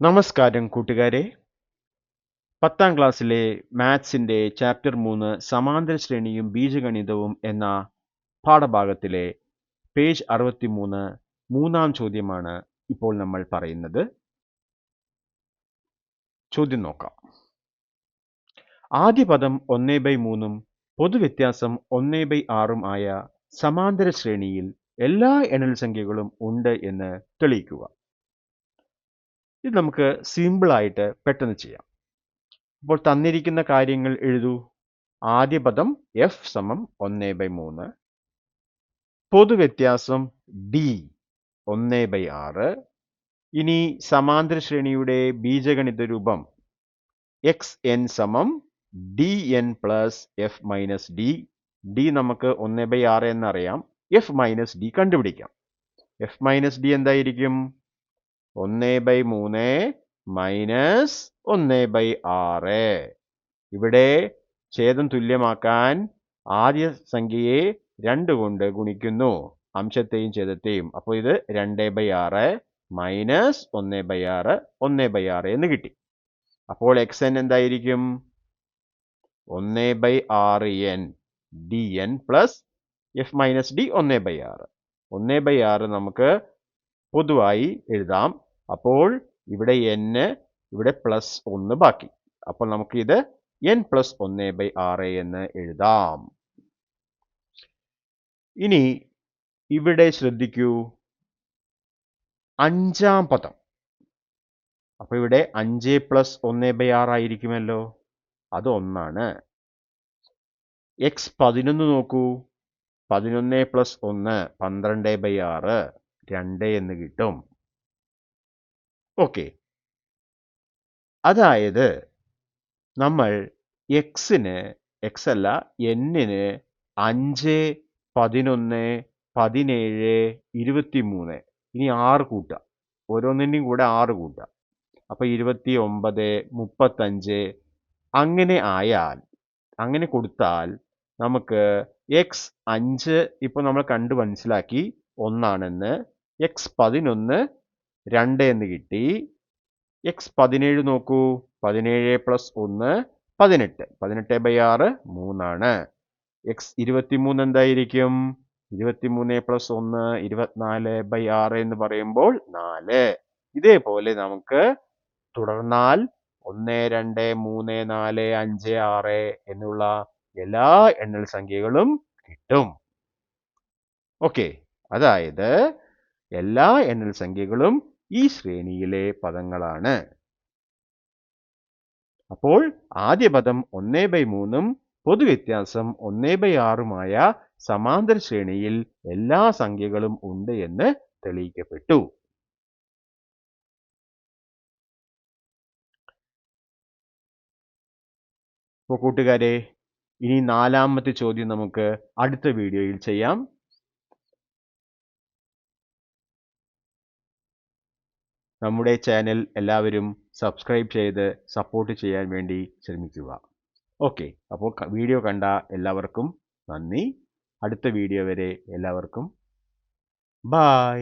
നമസ്കാരം കൂട്ടുകാരെ. 10ാം ക്ലാസ്സിലെ മാത്സിന്റെ ചാപ്റ്റർ 3 സമാന്തര ശ്രേണിയും ബീജഗണിതവും എന്ന പാഠഭാഗത്തിലെ പേജ് 63 മൂന്നാം ചോദ്യമാണ് ഇപ്പോൾ നമ്മൾ പറയുന്നത്. ചോദ്യം നോക്കാം. ആദ്യ പദം 1/3 പൊതുവ്യത്യാസം 1/6 ആയ സമാന്തര ശ്രേണിയിൽ എല്ലാ എണ്ണൽ സംഖ്യകളും ഉണ്ട് എന്ന് തെളിയിക്കുക. ഇത് നമുക്ക് സിമ്പിളായിട്ട് പെട്ടെന്ന് ചെയ്യാം. അപ്പോൾ തന്നിരിക്കുന്ന കാര്യങ്ങൾ എഴുതൂ. ആദ്യ പദം f സമം 1/3, പൊതുവ്യത്യാസം d 1/6. ഇനി സമാന്തര ശ്രേണിയുടെ ബീജഗണിത രൂപം xn സമം dn plus f minus d. d നമുക്ക് 1/6 എന്നറിയാം. f മൈനസ് d കണ്ടുപിടിക്കാം. f മൈനസ് d എന്തായിരിക്കും? 1/3 മൈനസ് 1/6. ഇവിടെ ഛേദം തുല്യമാക്കാൻ ആദ്യ സംഖ്യയെ 2 കൊണ്ട് ഗുണിക്കുന്നു, അംശത്തെയും ഛേദത്തെയും. അപ്പോൾ ഇത് 2/6 മൈനസ് 1/6 1/6 എന്ന് കിട്ടി. അപ്പോൾ xn എന്തായിരിക്കും? 1/6n dn plus f minus d 1/6. 1/6 നമുക്ക് പൊതുവായി എഴുതാം. അപ്പോൾ ഇവിടെ n, ഇവിടെ പ്ലസ് 1 ബാക്കി. അപ്പോൾ നമുക്ക് ഇത് n പ്ലസ് 1/6 എന്ന് എഴുതാം. ഇനി ഇവിടെ ശ്രദ്ധിക്കൂ, അഞ്ചാം പദം. അപ്പോൾ ഇവിടെ 5 പ്ലസ് 1/6 ആയിരിക്കുമല്ലോ, അത് 1 ആണ്. x11 നോക്കൂ, 11 പ്ലസ് 1 12/6 2 എന്ന് കിട്ടും. ഓക്കെ, അതായത് നമ്മൾ എക്സിന്, എക്സ് അല്ല എന്നിന് 5, 11, 17, 23, ഇനി 6 കൂട്ടുക. ഓരോന്നിൻ്റെയും കൂടെ 6 കൂട്ടുക. അപ്പോൾ 29, 35 അങ്ങനെ ആയാൽ, അങ്ങനെ കൊടുത്താൽ നമുക്ക് എക്സ് 5 ഇപ്പോൾ നമ്മൾ കണ്ട് മനസ്സിലാക്കി 1 ആണെന്ന്. x11 2 എന്ന് കിട്ടി. x17 നോക്കൂ, 17 പ്ലസ് 1 18, 18/6 3 ആണ്. x23 എന്തായിരിക്കും? 23 പ്ലസ് 1 24/6 എന്ന് പറയുമ്പോൾ 4. ഇതേപോലെ നമുക്ക് തുടർന്നാൽ 1, 2, 3, 4, 5, 6 എന്നുള്ള എല്ലാ എണ്ണൽ സംഖ്യകളും കിട്ടും. ഓക്കെ, അതായത് എല്ലാ എണ്ണൽ സംഖ്യകളും ഈ ശ്രേണിയിലെ പദങ്ങളാണ്. അപ്പോൾ ആദ്യ പദം 1/3 പൊതുവ്യത്യാസം 1/6 സമാന്തര ശ്രേണിയിൽ എല്ലാ സംഖ്യകളും ഉണ്ട് എന്ന് തെളിയിക്കപ്പെട്ടു. അപ്പോൾ കൂട്ടുകാരെ, ഇനി 4ാമത്തെ ചോദ്യം നമുക്ക് അടുത്ത വീഡിയോയിൽ ചെയ്യാം. നമ്മുടെ ചാനൽ എല്ലാവരും സബ്സ്ക്രൈബ് ചെയ്ത് സപ്പോർട്ട് ചെയ്യാൻ വേണ്ടി ശ്രമിക്കുക. ഓക്കെ, അപ്പോൾ വീഡിയോ കണ്ട എല്ലാവർക്കും നന്ദി. അടുത്ത വീഡിയോ വരെ എല്ലാവർക്കും ബൈ.